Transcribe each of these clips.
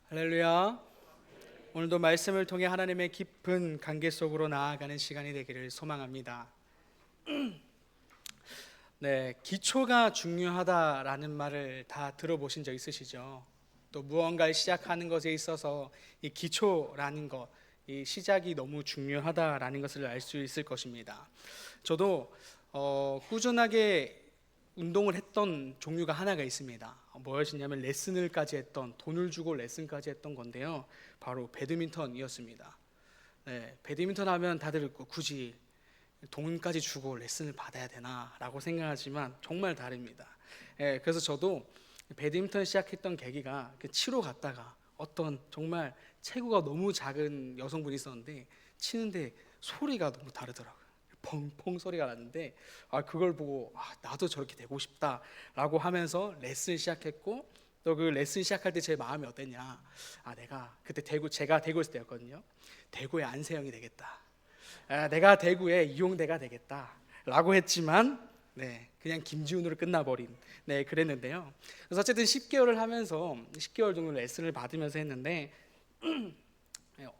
할렐루야. 오늘도 말씀을 통해 하나님의 깊은 관계 속으로 나아가는 시간이 되기를 소망합니다. 네, 기초가 중요하다라는 말을 다 들어보신 적 있으시죠? 또 무언가를 시작하는 것에 있어서 이 기초라는 것, 이 시작이 너무 중요하다라는 것을 알 수 있을 것입니다. 저도 꾸준하게 운동을 했던 종류가 하나가 있습니다. 무엇이냐면 레슨을까지 했던, 돈을 주고 레슨까지 했던 건데요, 바로 배드민턴이었습니다. 네, 배드민턴 하면 다들 굳이 돈까지 주고 레슨을 받아야 되나라고 생각하지만 정말 다릅니다. 그래서 저도 배드민턴 시작했던 계기가 치러 갔다가 어떤 정말 체구가 너무 작은 여성분이 있었는데 치는데 소리가 너무 다르더라고요. 펑펑 소리가 나는데 그걸 보고 나도 저렇게 되고 싶다라고 하면서 레슨을 시작했고, 또 그 레슨 시작할 때 제 마음이 어땠냐, 내가 그때 제가 대구에 있을 때였거든요. 대구의 안세영이 되겠다, 내가 대구의 이용대가 되겠다라고 했지만 그냥 김지훈으로 끝나버린 그랬는데요. 그래서 어쨌든 10개월을 하면서 10개월 정도 레슨을 받으면서 했는데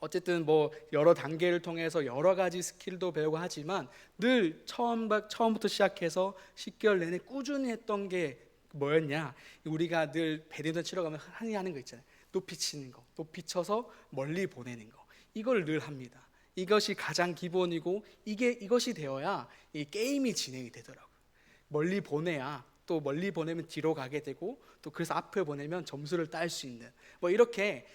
어쨌든 뭐 여러 단계를 통해서 여러 가지 스킬도 배우고 하지만 늘 처음부터 시작해서 10개월 내내 꾸준히 했던 게 뭐였냐, 우리가 늘 배드민턴 치러 가면 흔히 하는 거 있잖아요. 높이 치는 거, 높이 쳐서 멀리 보내는 거, 이걸 늘 합니다. 이것이 가장 기본이고 이것이 되어야 이 게임이 진행이 되더라고요. 멀리 보내야, 또 멀리 보내면 뒤로 가게 되고, 또 그래서 앞에 보내면 점수를 딸 수 있는, 뭐 이렇게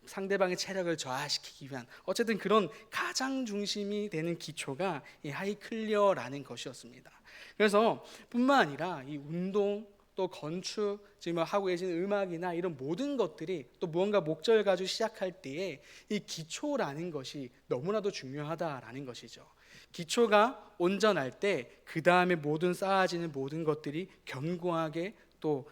상대방의 체력을 저하시키기 위한 어쨌든 그런 가장 중심이 되는 기초가 이 하이 클리어라는 것이었습니다. 그래서 뿐만 아니라 이 운동, 또 건축, 지금 하고 계시는 음악이나 이런 모든 것들이 또 무언가 목적을 가지고 시작할 때에 이 기초라는 것이 너무나도 중요하다라는 것이죠. 기초가 온전할 때 그 다음에 쌓아지는 모든 것들이 견고하게 또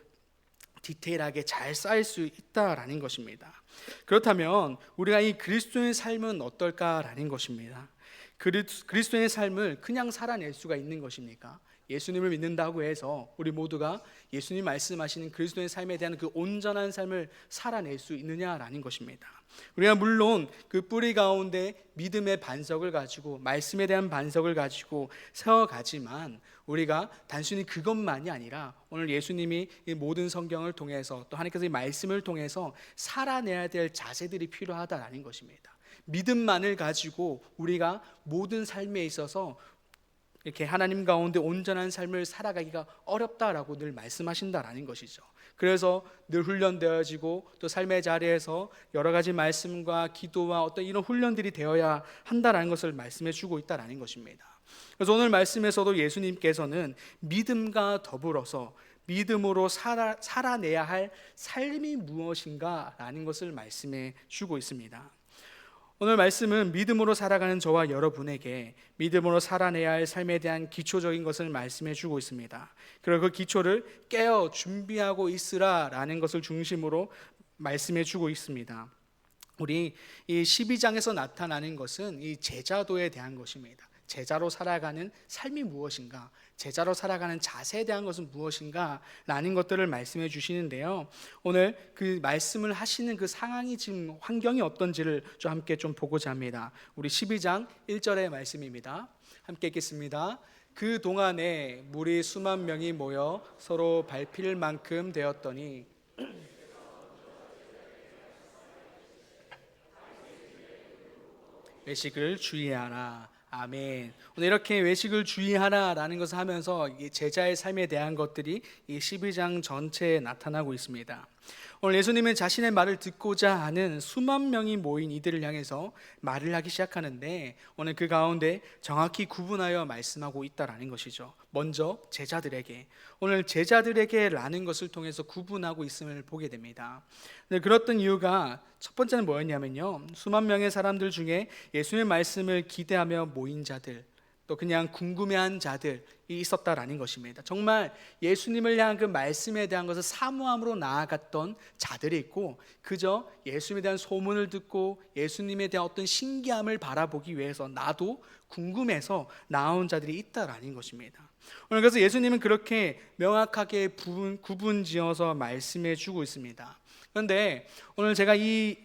디테일하게 잘 쌓일 수 있다라는 것입니다. 그렇다면 우리가 이 그리스도의 삶은 어떨까라는 것입니다. 그리스도의 삶을 그냥 살아낼 수가 있는 것입니까? 예수님을 믿는다고 해서 우리 모두가 예수님 말씀하시는 그리스도의 삶에 대한 그 온전한 삶을 살아낼 수 있느냐라는 것입니다. 우리가 물론 그 뿌리 가운데 믿음의 반석을 가지고, 말씀에 대한 반석을 가지고 세워가지만, 우리가 단순히 그것만이 아니라 오늘 예수님이 이 모든 성경을 통해서, 또 하나님께서 이 말씀을 통해서 살아내야 될 자세들이 필요하다라는 것입니다. 믿음만을 가지고 우리가 모든 삶에 있어서 이렇게 하나님 가운데 온전한 삶을 살아가기가 어렵다라고 늘 말씀하신다라는 것이죠. 그래서 늘 훈련되어지고, 또 삶의 자리에서 여러 가지 말씀과 기도와 어떤 이런 훈련들이 되어야 한다라는 것을 말씀해 주고 있다라는 것입니다. 그래서 오늘 말씀에서도 예수님께서는 믿음과 더불어서 믿음으로 살아내야 할 삶이 무엇인가 라는 것을 말씀해 주고 있습니다. 오늘 말씀은 믿음으로 살아가는 저와 여러분에게 믿음으로 살아내야 할 삶에 대한 기초적인 것을 말씀해 주고 있습니다. 그리고 그 기초를 깨어 준비하고 있으라라는 것을 중심으로 말씀해 주고 있습니다. 우리 이 12장에서 나타나는 것은 이 제자도에 대한 것입니다. 제자로 살아가는 삶이 무엇인가, 제자로 살아가는 자세에 대한 것은 무엇인가 라는 것들을 말씀해 주시는데요, 오늘 그 말씀을 하시는 그 상황이, 지금 환경이 어떤지를 함께 좀 보고자 합니다. 우리 12장 1절의 말씀입니다. 함께 읽겠습니다. 그 동안에 물이 수만 명이 모여 서로 밟힐 만큼 되었더니 외식을 주의하라. 아멘. 오늘 이렇게 외식을 주의하라라는 것을 하면서 이 제자의 삶에 대한 것들이 이 12장 전체에 나타나고 있습니다. 오늘 예수님은 자신의 말을 듣고자 하는 수만 명이 모인 이들을 향해서 말을 하기 시작하는데, 오늘 그 가운데 정확히 구분하여 말씀하고 있다라는 것이죠. 먼저 제자들에게, 오늘 제자들에게라는 것을 통해서 구분하고 있음을 보게 됩니다. 그랬던 이유가 첫 번째는 뭐였냐면요, 수만 명의 사람들 중에 예수님의 말씀을 기대하며 모인 자들, 또 그냥 궁금해한 자들이 있었다라는 것입니다. 정말 예수님을 향한 그 말씀에 대한 것을 사모함으로 나아갔던 자들이 있고, 그저 예수님에 대한 소문을 듣고 예수님에 대한 어떤 신기함을 바라보기 위해서 나도 궁금해서 나온 자들이 있다라는 것입니다. 오늘 그래서 예수님은 그렇게 명확하게 구분 지어서 말씀해 주고 있습니다. 그런데 오늘 제가 이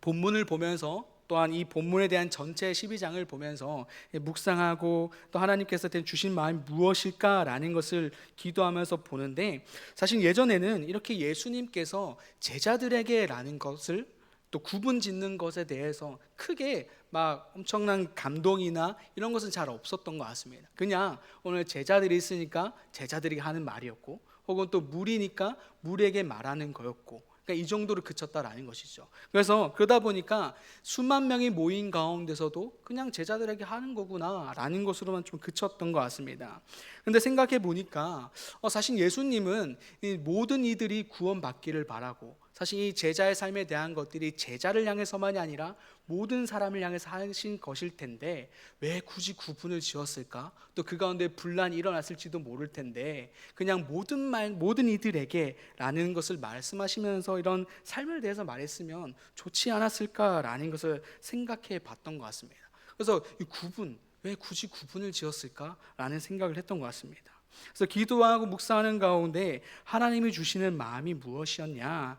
본문을 보면서 또한 이 본문에 대한 전체 12장을 보면서 묵상하고 또 하나님께서 주신 마음이 무엇일까라는 것을 기도하면서 보는데, 사실 예전에는 이렇게 예수님께서 제자들에게라는 것을 또 구분 짓는 것에 대해서 크게 막 엄청난 감동이나 이런 것은 잘 없었던 것 같습니다. 그냥 오늘 제자들이 있으니까 제자들이 하는 말이었고, 혹은 또 무리니까 무리에게 말하는 거였고, 그러니까 이 정도로 그쳤다라는 것이죠. 그래서 그러다 보니까 수만 명이 모인 가운데서도 그냥 제자들에게 하는 거구나라는 것으로만 좀 그쳤던 것 같습니다. 근데 생각해 보니까 사실 예수님은 이 모든 이들이 구원받기를 바라고, 사실 이 제자의 삶에 대한 것들이 제자를 향해서만이 아니라 모든 사람을 향해서 하신 것일 텐데 왜 굳이 구분을 지었을까? 또 그 가운데 분란이 일어났을지도 모를 텐데 그냥 모든 이들에게라는 것을 말씀하시면서 이런 삶에 대해서 말했으면 좋지 않았을까라는 것을 생각해 봤던 것 같습니다. 그래서 이 구분, 왜 굳이 구분을 지었을까라는 생각을 했던 것 같습니다. 그래서 기도하고 묵상하는 가운데 하나님이 주시는 마음이 무엇이었냐?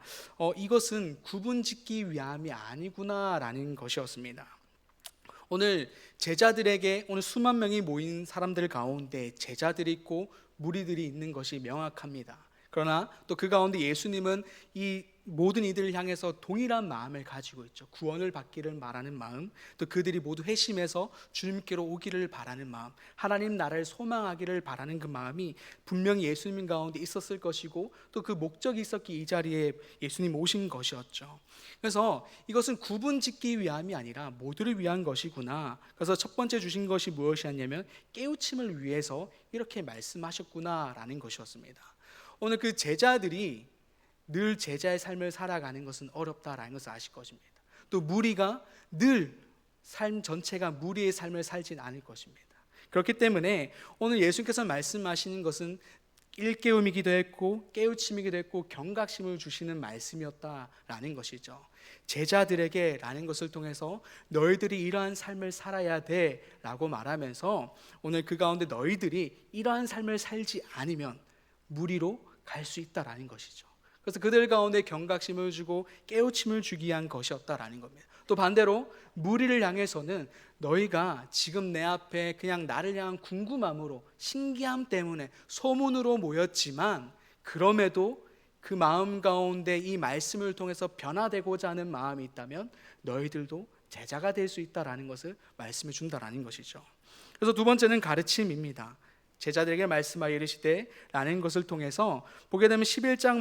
이것은 구분짓기 위함이 아니구나라는 것이었습니다. 오늘 제자들에게, 오늘 수만 명이 모인 사람들 가운데 제자들이 있고 무리들이 있는 것이 명확합니다. 그러나 또 그 가운데 예수님은 이 모든 이들을 향해서 동일한 마음을 가지고 있죠. 구원을 받기를 바라는 마음, 또 그들이 모두 회심해서 주님께로 오기를 바라는 마음, 하나님 나라를 소망하기를 바라는 그 마음이 분명히 예수님 가운데 있었을 것이고, 또 그 목적이 있었기에 이 자리에 예수님 오신 것이었죠. 그래서 이것은 구분짓기 위함이 아니라 모두를 위한 것이구나. 그래서 첫 번째 주신 것이 무엇이었냐면 깨우침을 위해서 이렇게 말씀하셨구나라는 것이었습니다. 오늘 그 제자들이 늘 제자의 삶을 살아가는 것은 어렵다라는 것을 아실 것입니다. 또 무리가 늘 삶 전체가 무리의 삶을 살진 않을 것입니다. 그렇기 때문에 오늘 예수님께서 말씀하시는 것은 일깨움이기도 했고 깨우침이기도 했고 경각심을 주시는 말씀이었다라는 것이죠. 제자들에게 라는 것을 통해서 너희들이 이러한 삶을 살아야 돼 라고 말하면서 오늘 그 가운데 너희들이 이러한 삶을 살지 않으면 무리로 갈 수 있다라는 것이죠. 그래서 그들 가운데 경각심을 주고 깨우침을 주기 위한 것이었다라는 겁니다. 또 반대로 무리를 향해서는 너희가 지금 내 앞에 그냥 나를 향한 궁금함으로, 신기함 때문에 소문으로 모였지만 그럼에도 그 마음 가운데 이 말씀을 통해서 변화되고자 하는 마음이 있다면 너희들도 제자가 될 수 있다라는 것을 말씀해 준다라는 것이죠. 그래서 두 번째는 가르침입니다. 제자들에게 말씀하여 이르시되 라는 것을 통해서 보게 되면 11장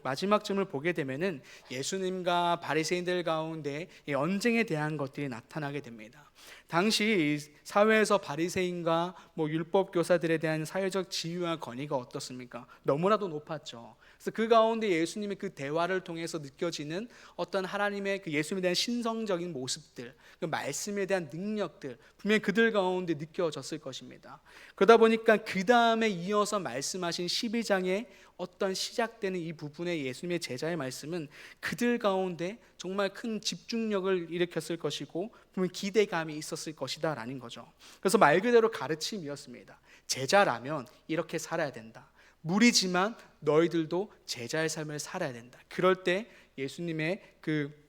마지막쯤을 보게 되면은 예수님과 바리새인들 가운데 이 언쟁에 대한 것들이 나타나게 됩니다. 당시 사회에서 바리새인과 율법 교사들에 대한 사회적 지위와 권위가 어떻습니까? 너무나도 높았죠. 그래서 그 가운데 예수님의 그 대화를 통해서 느껴지는 어떤 하나님의 그 예수님에 대한 신성적인 모습들, 그 말씀에 대한 능력들 분명히 그들 가운데 느껴졌을 것입니다. 그러다 보니까 그 다음에 이어서 말씀하신 12장에 어떤 시작되는 이 부분의 예수님의 제자의 말씀은 그들 가운데 정말 큰 집중력을 일으켰을 것이고 분명히 기대감이 있었을 것이다 라는 거죠. 그래서 말 그대로 가르침이었습니다. 제자라면 이렇게 살아야 된다. 무리지만 너희들도 제자의 삶을 살아야 된다. 그럴 때 예수님의 그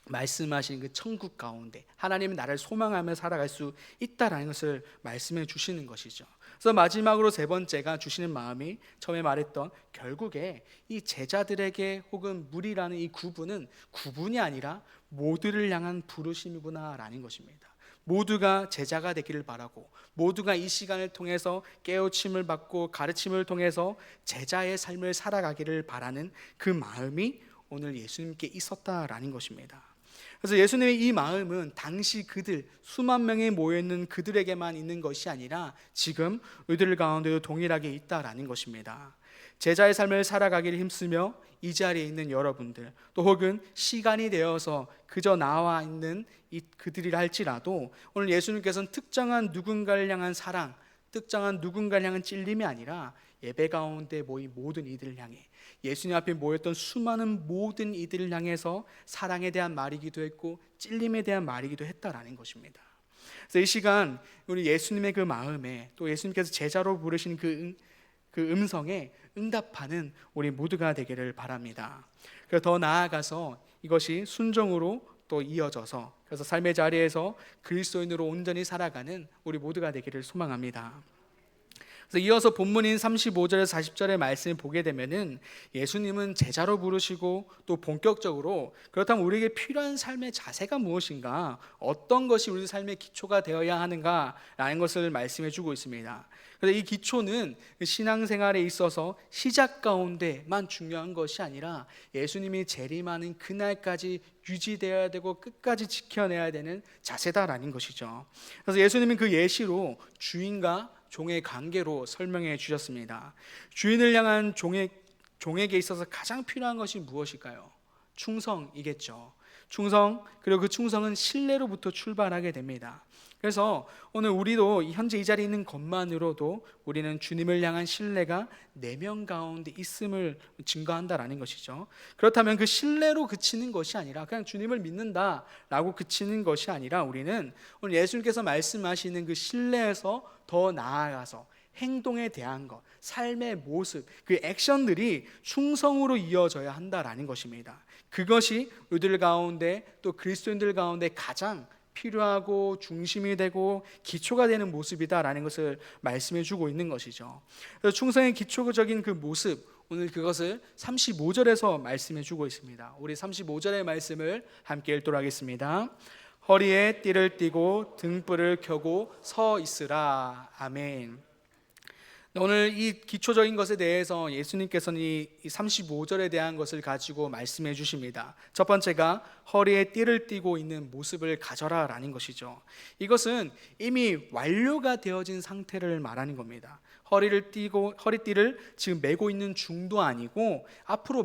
말씀하신 그 천국 가운데 하나님의 나라를 소망하며 살아갈 수 있다라는 것을 말씀해 주시는 것이죠. 그래서 마지막으로 세 번째가 주시는 마음이 처음에 말했던 결국에 이 제자들에게 혹은 무리라는 이 구분이 아니라 모두를 향한 부르심이구나라는 것입니다. 모두가 제자가 되기를 바라고 모두가 이 시간을 통해서 깨우침을 받고 가르침을 통해서 제자의 삶을 살아가기를 바라는 그 마음이 오늘 예수님께 있었다라는 것입니다. 그래서 예수님의 이 마음은 당시 그들 수만 명이 모여있는 그들에게만 있는 것이 아니라 지금 우리들 가운데도 동일하게 있다라는 것입니다. 제자의 삶을 살아가기를 힘쓰며 이 자리에 있는 여러분들, 또 혹은 시간이 되어서 그저 나와 있는 그들이라 할지라도 오늘 예수님께서는 특정한 누군가를 향한 사랑, 특정한 누군가를 향한 찔림이 아니라 예배 가운데 모인 모든 이들을 향해, 예수님 앞에 모였던 수많은 모든 이들을 향해서 사랑에 대한 말이기도 했고 찔림에 대한 말이기도 했다라는 것입니다. 그래서 이 시간 우리 예수님의 그 마음에, 또 예수님께서 제자로 부르신 그 그 음성에 응답하는 우리 모두가 되기를 바랍니다. 그래서 더 나아가서 이것이 순종으로 또 이어져서, 그래서 삶의 자리에서 그리스도인으로 온전히 살아가는 우리 모두가 되기를 소망합니다. 그래서 이어서 본문인 35절에서 40절의 말씀을 보게 되면은 예수님은 제자로 부르시고 또 본격적으로 그렇다면 우리에게 필요한 삶의 자세가 무엇인가, 어떤 것이 우리 삶의 기초가 되어야 하는가라는 것을 말씀해 주고 있습니다. 그래서 이 기초는 신앙생활에 있어서 시작 가운데만 중요한 것이 아니라 예수님이 재림하는 그날까지 유지되어야 되고 끝까지 지켜내야 되는 자세다라는 것이죠. 그래서 예수님은 그 예시로 주인과 종의 관계로 설명해 주셨습니다. 주인을 향한 종에게 있어서 가장 필요한 것이 무엇일까요? 충성이겠죠. 충성, 그리고 그 충성은 신뢰로부터 출발하게 됩니다. 그래서 오늘 우리도 현재 이 자리에 있는 것만으로도 우리는 주님을 향한 신뢰가 내면 가운데 있음을 증거한다라는 것이죠. 그렇다면 그 신뢰로 그치는 것이 아니라 그냥 주님을 믿는다라고 그치는 것이 아니라 우리는 오늘 예수님께서 말씀하시는 그 신뢰에서 더 나아가서 행동에 대한 것, 삶의 모습, 그 액션들이 충성으로 이어져야 한다라는 것입니다. 그것이 우리들 가운데 또 그리스도인들 가운데 가장 필요하고 중심이 되고 기초가 되는 모습이다라는 것을 말씀해 주고 있는 것이죠. 그래서 충성의 기초적인 그 모습, 오늘 그것을 35절에서 말씀해 주고 있습니다. 우리 35절의 말씀을 함께 읽도록 하겠습니다. 허리에 띠를 띠고 등불을 켜고 서 있으라. 아멘. 오늘 이 기초적인 것에 대해서 예수님께서는 이 35절에 대한 것을 가지고 말씀해 주십니다. 첫 번째가 허리에 띠를 띠고 있는 모습을 가져라 라는 것이죠. 이것은 이미 완료가 되어진 상태를 말하는 겁니다. 허리띠를 지금 메고 있는 중도 아니고 앞으로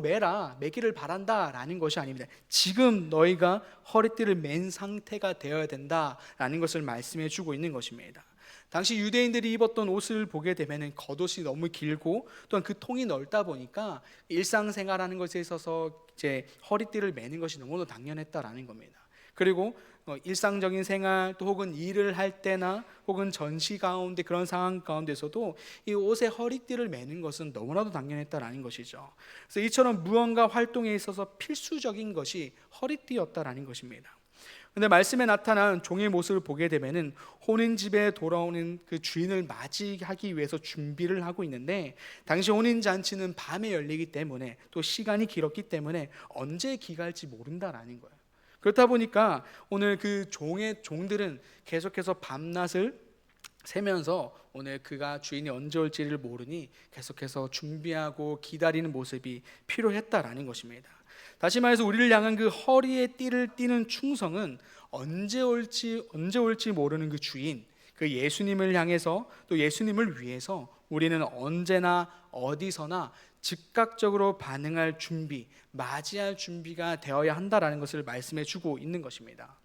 매기를 바란다 라는 것이 아닙니다. 지금 너희가 허리띠를 맨 상태가 되어야 된다라는 것을 말씀해 주고 있는 것입니다. 당시 유대인들이 입었던 옷을 보게 되면 겉옷이 너무 길고 또한 그 통이 넓다 보니까 일상생활하는 것에 있어서 이제 허리띠를 매는 것이 너무나 당연했다라는 겁니다. 그리고 일상적인 생활 또 혹은 일을 할 때나 혹은 전시 가운데 그런 상황 가운데서도 이 옷에 허리띠를 매는 것은 너무나도 당연했다라는 것이죠. 그래서 이처럼 무언가 활동에 있어서 필수적인 것이 허리띠였다라는 것입니다. 근데 말씀에 나타난 종의 모습을 보게 되면은 혼인집에 돌아오는 그 주인을 맞이하기 위해서 준비를 하고 있는데, 당시 혼인잔치는 밤에 열리기 때문에 또 시간이 길었기 때문에 언제 기갈지 모른다라는 거예요. 그렇다 보니까 오늘 그 종들은 계속해서 밤낮을 세면서 오늘 그가 주인이 언제 올지를 모르니 계속해서 준비하고 기다리는 모습이 필요했다라는 것입니다. 다시 말해서 우리를 향한 그 허리에 띠를 띠는 충성은 언제 올지 모르는 그 주인, 그 예수님을 향해서 또 예수님을 위해서 우리는 언제나 어디서나 즉각적으로 반응할 준비, 맞이할 준비가 되어야 한다라는 것을 말씀해 주고 있는 것입니다.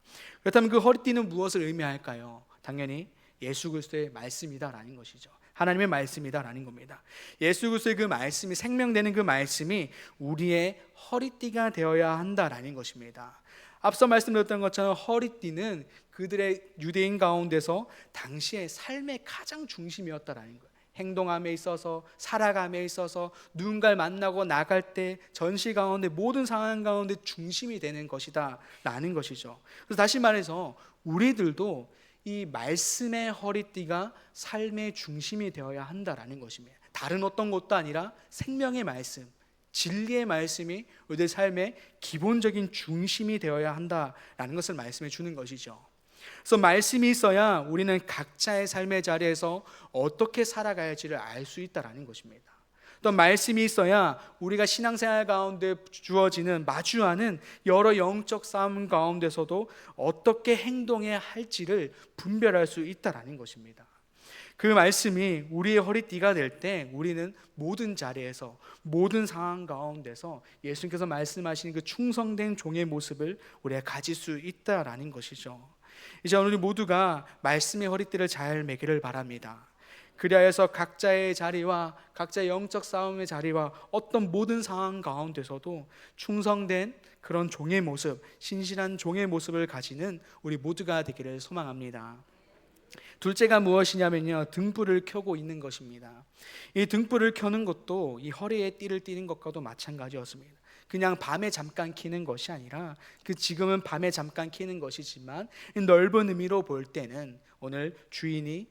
그렇다면 그 허리띠는 무엇을 의미할까요? 당연히 예수 그리스도의 말씀이다라는 것이죠. 하나님의 말씀이다라는 겁니다. 예수 그리스도의 그 말씀이, 생명되는 그 말씀이 우리의 허리띠가 되어야 한다라는 것입니다. 앞서 말씀드렸던 것처럼 허리띠는 그들의 유대인 가운데서 당시의 삶의 가장 중심이었다라는 거예요. 행동함에 있어서, 살아감에 있어서, 누군가를 만나고 나갈 때 전시 가운데 모든 상황 가운데 중심이 되는 것이다 라는 것이죠. 그래서 다시 말해서 우리들도 이 말씀의 허리띠가 삶의 중심이 되어야 한다라는 것입니다. 다른 어떤 것도 아니라 생명의 말씀, 진리의 말씀이 우리들 삶의 기본적인 중심이 되어야 한다라는 것을 말씀해 주는 것이죠. 그래서 말씀이 있어야 우리는 각자의 삶의 자리에서 어떻게 살아가야지를 알 수 있다라는 것입니다. 또 말씀이 있어야 우리가 신앙생활 가운데 마주하는 여러 영적 싸움 가운데서도 어떻게 행동해야 할지를 분별할 수 있다라는 것입니다. 그 말씀이 우리의 허리띠가 될 때 우리는 모든 자리에서, 모든 상황 가운데서 예수님께서 말씀하신 그 충성된 종의 모습을 우리가 가질 수 있다라는 것이죠. 이제 우리 모두가 말씀의 허리띠를 잘 매기를 바랍니다. 그리하여서 각자의 자리와 각자의 영적 싸움의 자리와 어떤 모든 상황 가운데서도 충성된 그런 종의 모습, 신실한 종의 모습을 가지는 우리 모두가 되기를 소망합니다. 둘째가 무엇이냐면요, 등불을 켜고 있는 것입니다. 이 등불을 켜는 것도 이 허리에 띠를 띠는 것과도 마찬가지였습니다. 그냥 밤에 잠깐 켜는 것이 아니라, 지금은 밤에 잠깐 켜는 것이지만 넓은 의미로 볼 때는 오늘 주인이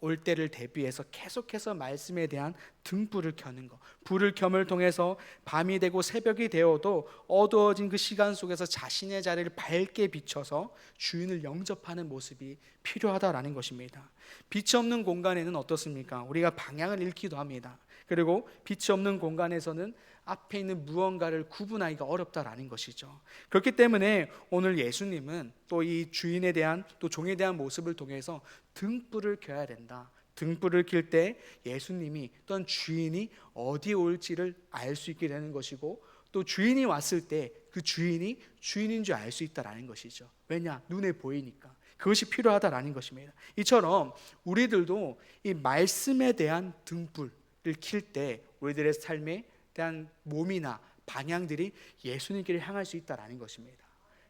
올 때를 대비해서 계속해서 말씀에 대한 등불을 켜는 것, 불을 켬을 통해서 밤이 되고 새벽이 되어도 어두워진 그 시간 속에서 자신의 자리를 밝게 비춰서 주인을 영접하는 모습이 필요하다라는 것입니다. 빛이 없는 공간에는 어떻습니까? 우리가 방향을 잃기도 합니다. 그리고 빛이 없는 공간에서는 앞에 있는 무언가를 구분하기가 어렵다라는 것이죠. 그렇기 때문에 오늘 예수님은 또 이 주인에 대한, 또 종에 대한 모습을 통해서 등불을 켜야 된다. 등불을 켤 때 예수님이 또는 주인이 어디에 올지를 알 수 있게 되는 것이고, 또 주인이 왔을 때 그 주인이 주인인 줄 알 수 있다라는 것이죠. 왜냐? 눈에 보이니까. 그것이 필요하다라는 것입니다. 이처럼 우리들도 이 말씀에 대한 등불을 켤 때 우리들의 삶에 대한 몸이나 방향들이 예수님께를 향할 수 있다라는 것입니다.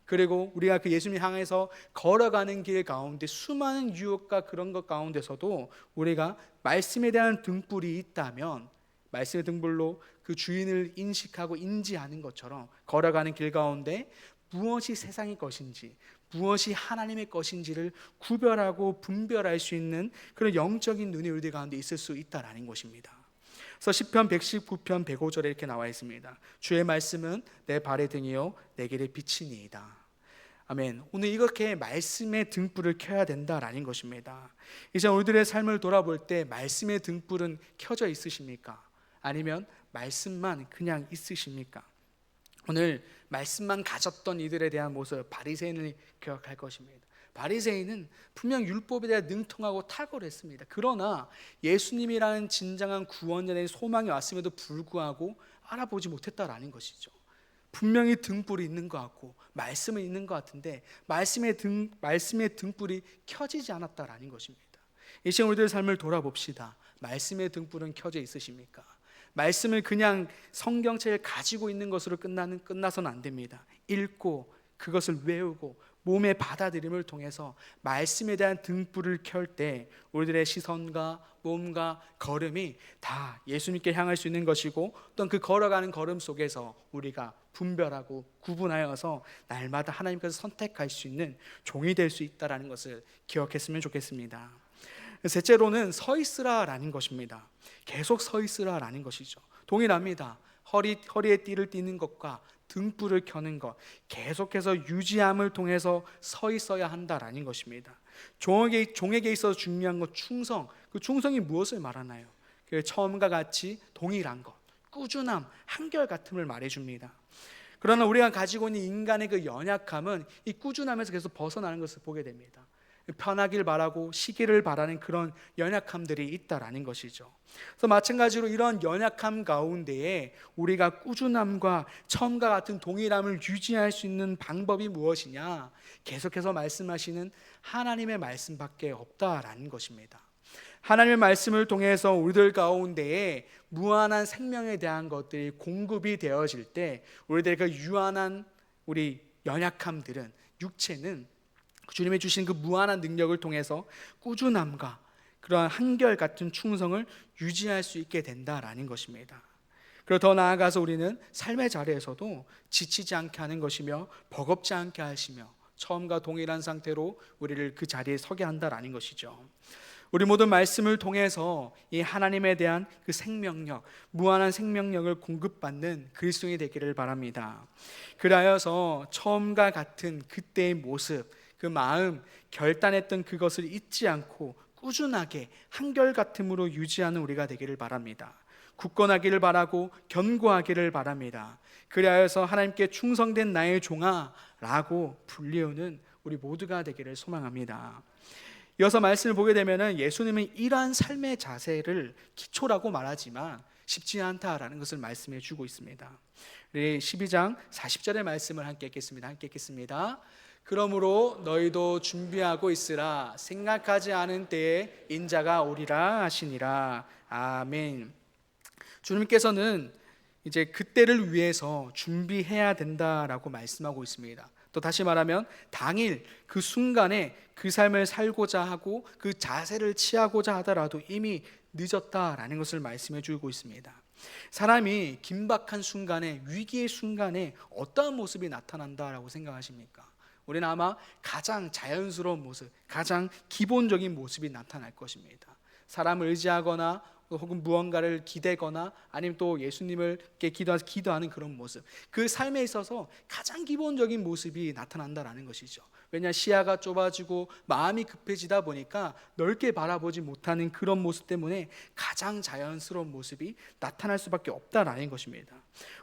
그리고 우리가 그 예수님 향해서 걸어가는 길 가운데 수많은 유혹과 그런 것 가운데서도 우리가 말씀에 대한 등불이 있다면, 말씀의 등불로 그 주인을 인식하고 인지하는 것처럼 걸어가는 길 가운데 무엇이 세상의 것인지, 무엇이 하나님의 것인지를 구별하고 분별할 수 있는 그런 영적인 눈이 우리 가운데 있을 수 있다라는 것입니다. 그래서 시편 119편 105절에 이렇게 나와 있습니다. 주의 말씀은 내 발의 등이요 내 길의 빛이니이다. 아멘. 오늘 이렇게 말씀의 등불을 켜야 된다라는 것입니다. 이제 우리들의 삶을 돌아볼 때 말씀의 등불은 켜져 있으십니까? 아니면 말씀만 그냥 있으십니까? 오늘 말씀만 가졌던 이들에 대한 모습, 바리새인을 기억할 것입니다. 바리새인은 분명 율법에 대해 능통하고 탁월했습니다. 그러나 예수님이라는 진정한 구원자의 소망이 왔음에도 불구하고 알아보지 못했다라는 것이죠. 분명히 등불이 있는 것 같고 말씀은 있는 것 같은데 말씀의 등불이 켜지지 않았다라는 것입니다. 이 시간 우리들의 삶을 돌아봅시다. 말씀의 등불은 켜져 있으십니까? 말씀을 그냥 성경책을 가지고 있는 것으로 끝나서는 안 됩니다. 읽고 그것을 외우고 몸의 받아들임을 통해서 말씀에 대한 등불을 켤 때 우리들의 시선과 몸과 걸음이 다 예수님께 향할 수 있는 것이고, 또한 그 걸어가는 걸음 속에서 우리가 분별하고 구분하여서 날마다 하나님께서 선택할 수 있는 종이 될 수 있다는 것을 기억했으면 좋겠습니다. 셋째로는 서 있으라라는 것입니다. 계속 서 있으라라는 것이죠. 동일합니다. 허리에 띠를 띠는 것과 등불을 켜는 것, 계속해서 유지함을 통해서 서 있어야 한다라는 것입니다. 종에게 있어서 중요한 것, 충성. 그 충성이 무엇을 말하나요? 처음과 같이 동일한 것, 꾸준함, 한결같음을 말해줍니다. 그러나 우리가 가지고 있는 인간의 그 연약함은 이 꾸준함에서 계속 벗어나는 것을 보게 됩니다. 편하길 바라고 시기를 바라는 그런 연약함들이 있다라는 것이죠. 그래서 마찬가지로 이런 연약함 가운데에 우리가 꾸준함과 처음과 같은 동일함을 유지할 수 있는 방법이 무엇이냐? 계속해서 말씀하시는 하나님의 말씀밖에 없다라는 것입니다. 하나님의 말씀을 통해서 우리들 가운데에 무한한 생명에 대한 것들이 공급이 되어질 때 우리들의 그 유한한 우리 연약함들은, 육체는 주님이 주신 그 무한한 능력을 통해서 꾸준함과 그러한 한결같은 충성을 유지할 수 있게 된다라는 것입니다. 그리고 더 나아가서 우리는 삶의 자리에서도 지치지 않게 하는 것이며 버겁지 않게 하시며 처음과 동일한 상태로 우리를 그 자리에 서게 한다라는 것이죠. 우리 모두 말씀을 통해서 이 하나님에 대한 그 생명력, 무한한 생명력을 공급받는 그리스도인이 되기를 바랍니다. 그리하여서 처음과 같은 그때의 모습, 그 마음, 결단했던 그것을 잊지 않고 꾸준하게 한결같음으로 유지하는 우리가 되기를 바랍니다. 굳건하기를 바라고 견고하기를 바랍니다. 그리하여서 하나님께 충성된 나의 종아 라고 불리우는 우리 모두가 되기를 소망합니다. 이어서 말씀을 보게 되면 예수님은 이러한 삶의 자세를 기초라고 말하지만 쉽지 않다라는 것을 말씀해 주고 있습니다. 우리 12장 40절의 말씀을 함께 읽겠습니다. 그러므로 너희도 준비하고 있으라. 생각하지 않은 때에 인자가 오리라 하시니라. 아멘. 주님께서는 이제 그때를 위해서 준비해야 된다라고 말씀하고 있습니다. 또 다시 말하면 당일 그 순간에 그 삶을 살고자 하고 그 자세를 취하고자 하더라도 이미 늦었다라는 것을 말씀해 주고 있습니다. 사람이 긴박한 순간에, 위기의 순간에 어떠한 모습이 나타난다라고 생각하십니까? 우리는 아마 가장 자연스러운 모습, 가장 기본적인 모습이 나타날 것입니다. 사람을 의지하거나 혹은 무언가를 기대거나 아니면 또 예수님을 기도하는 그런 모습, 그 삶에 있어서 가장 기본적인 모습이 나타난다라는 것이죠. 왜냐, 시야가 좁아지고 마음이 급해지다 보니까 넓게 바라보지 못하는 그런 모습 때문에 가장 자연스러운 모습이 나타날 수밖에 없다라는 것입니다.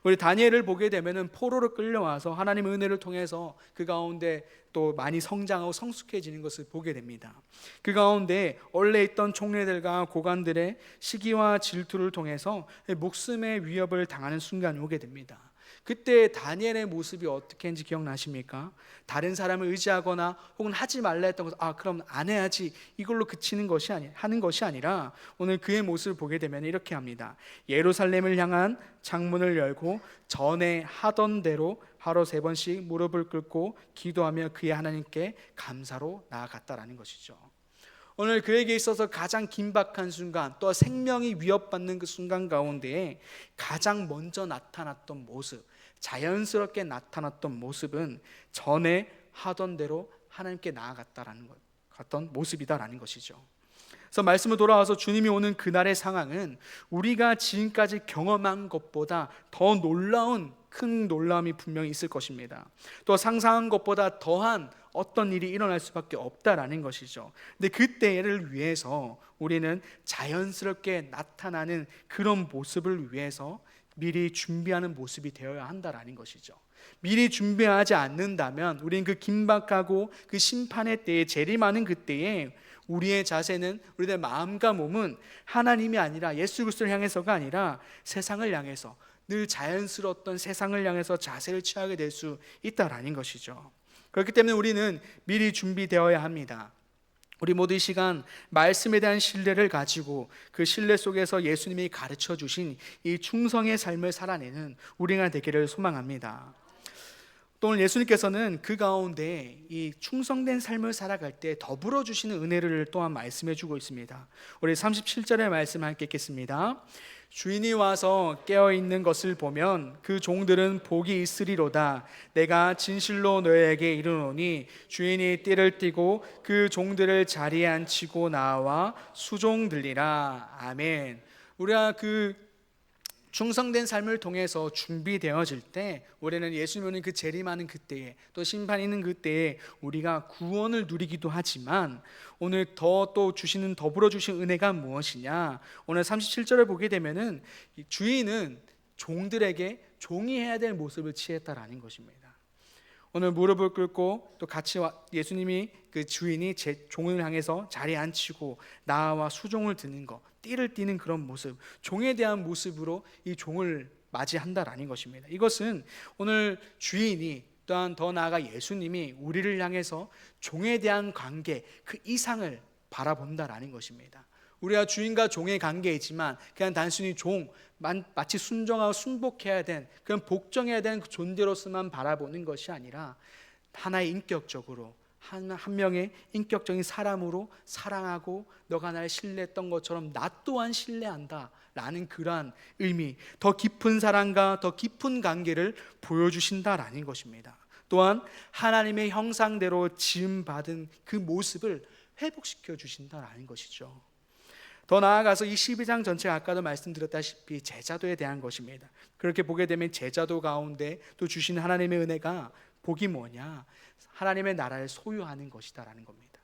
우리 다니엘을 보게 되면은 포로로 끌려와서 하나님의 은혜를 통해서 그 가운데 또 많이 성장하고 성숙해지는 것을 보게 됩니다. 그 가운데 원래 있던 총리들과 고관들의 시기와 질투를 통해서 목숨의 위협을 당하는 순간이 오게 됩니다. 그때 다니엘의 모습이 어떻게 했는지 기억나십니까? 다른 사람을 의지하거나 혹은 하지 말라 했던 것을 그럼 안 해야지, 이걸로 그치는 것이 하는 것이 아니라 오늘 그의 모습을 보게 되면 이렇게 합니다. 예루살렘을 향한 창문을 열고 전에 하던 대로 하루 3번씩 무릎을 꿇고 기도하며 그의 하나님께 감사로 나아갔다라는 것이죠. 오늘 그에게 있어서 가장 긴박한 순간, 또 생명이 위협받는 그 순간 가운데 가장 먼저 나타났던 모습, 자연스럽게 나타났던 모습은 전에 하던 대로 하나님께 나아갔다라는 것, 갔던 모습이다라는 것이죠. 그래서 말씀을 돌아와서 주님이 오는 그날의 상황은 우리가 지금까지 경험한 것보다 더 놀라운 큰 놀라움이 분명히 있을 것입니다. 또 상상한 것보다 더한 어떤 일이 일어날 수밖에 없다라는 것이죠. 근데 그때를 위해서 우리는 자연스럽게 나타나는 그런 모습을 위해서 미리 준비하는 모습이 되어야 한다라는 것이죠. 미리 준비하지 않는다면 우리는 그 긴박하고 그 심판의 때에, 재림하는 그때에 우리의 자세는, 우리의 마음과 몸은 하나님이 아니라 예수 그리스도를 향해서가 아니라 세상을 향해서, 늘 자연스러웠던 세상을 향해서 자세를 취하게 될 수 있다라는 것이죠. 그렇기 때문에 우리는 미리 준비되어야 합니다. 우리 모두 이 시간 말씀에 대한 신뢰를 가지고 그 신뢰 속에서 예수님이 가르쳐 주신 이 충성의 삶을 살아내는 우리가 되기를 소망합니다. 또 오늘 예수님께서는 그 가운데 이 충성된 삶을 살아갈 때 더불어 주시는 은혜를 또한 말씀해 주고 있습니다. 우리 37절의 말씀 함께 읽겠습니다. 주인이 와서 깨어있는 것을 보면 그 종들은 복이 있으리로다. 내가 진실로 너희에게 이르노니 주인이 띠를 띠고 그 종들을 자리에 앉히고 나와 수종 들리라. 아멘. 우리가 그 충성된 삶을 통해서 준비되어질 때 우리는 예수님 오는 그 재림하는 그때에, 또 심판 있는 그때에 우리가 구원을 누리기도 하지만 오늘 더 또 주시는, 더불어 주신 은혜가 무엇이냐? 오늘 37절을 보게 되면은 주인은 종들에게 종이 해야 될 모습을 취했다라는 것입니다. 오늘 무릎을 꿇고 또 같이 예수님이 그 주인이 제 종을 향해서 자리에 앉히고 나와 수종을 드는 것, 띠를 띠는 그런 모습, 종에 대한 모습으로 이 종을 맞이한다라는 것입니다. 이것은 오늘 주인이, 또한 더 나아가 예수님이 우리를 향해서 종에 대한 관계, 그 이상을 바라본다라는 것입니다. 우리가 주인과 종의 관계이지만 그냥 단순히 종, 마치 순종하고 순복해야 된, 그런 복종해야 되는 그 존재로서만 바라보는 것이 아니라 하나의 인격적으로, 한 명의 인격적인 사람으로 사랑하고 너가 나를 신뢰했던 것처럼 나 또한 신뢰한다 라는 그러한 의미, 더 깊은 사랑과 더 깊은 관계를 보여주신다라는 것입니다. 또한 하나님의 형상대로 지음받은 그 모습을 회복시켜 주신다라는 것이죠. 더 나아가서 이 12장 전체가 아까도 말씀드렸다시피 제자도에 대한 것입니다. 그렇게 보게 되면 제자도 가운데 또 주신 하나님의 은혜가 복이 뭐냐? 하나님의 나라를 소유하는 것이다라는 겁니다.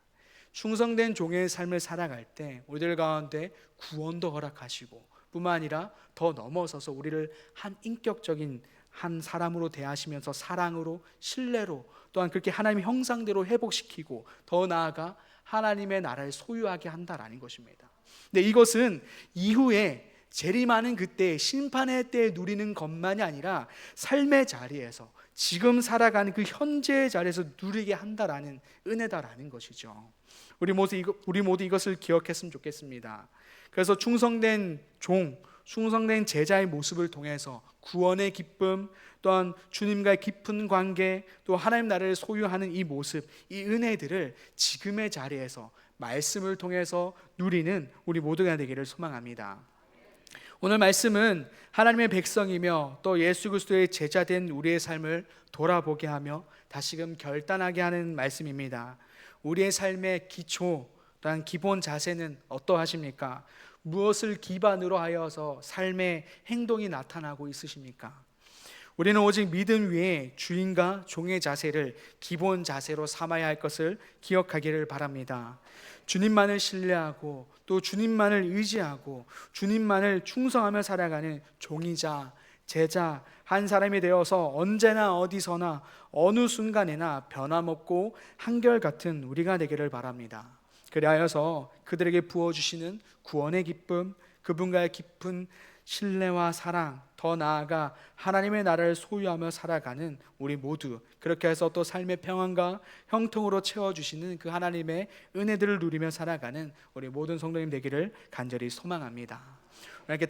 충성된 종의 삶을 살아갈 때 우리들 가운데 구원도 허락하시고 뿐만 아니라 더 넘어서서 우리를 한 인격적인 한 사람으로 대하시면서 사랑으로, 신뢰로, 또한 그렇게 하나님의 형상대로 회복시키고 더 나아가 하나님의 나라를 소유하게 한다라는 것입니다. 근데 이것은 이후에 재림하는 그때, 심판의 때에 누리는 것만이 아니라 삶의 자리에서, 지금 살아가는 그 현재의 자리에서 누리게 한다라는 은혜다라는 것이죠. 우리 모두 이것을 기억했으면 좋겠습니다. 그래서 충성된 종, 충성된 제자의 모습을 통해서 구원의 기쁨, 또한 주님과의 깊은 관계, 또 하나님 나라를 소유하는 이 모습, 이 은혜들을 지금의 자리에서 말씀을 통해서 누리는 우리 모두가 되기를 소망합니다. 오늘 말씀은 하나님의 백성이며 또 예수 그리스도의 제자된 우리의 삶을 돌아보게 하며 다시금 결단하게 하는 말씀입니다. 우리의 삶의 기초, 또한 기본 자세는 어떠하십니까? 무엇을 기반으로 하여서 삶의 행동이 나타나고 있으십니까? 우리는 오직 믿음 위에 주인과 종의 자세를 기본 자세로 삼아야 할 것을 기억하기를 바랍니다. 주님만을 신뢰하고 또 주님만을 의지하고 주님만을 충성하며 살아가는 종이자 제자 한 사람이 되어서 언제나 어디서나 어느 순간에나 변함없고 한결같은 우리가 되기를 바랍니다. 그리하여서 그들에게 부어주시는 구원의 기쁨, 그분과의 깊은 신뢰와 사랑, 더 나아가 하나님의 나라를 소유하며 살아가는 우리 모두, 그렇게 해서 또 삶의 평안과 형통으로 채워주시는 그 하나님의 은혜들을 누리며 살아가는 우리 모든 성도님 되기를 간절히 소망합니다. 이렇게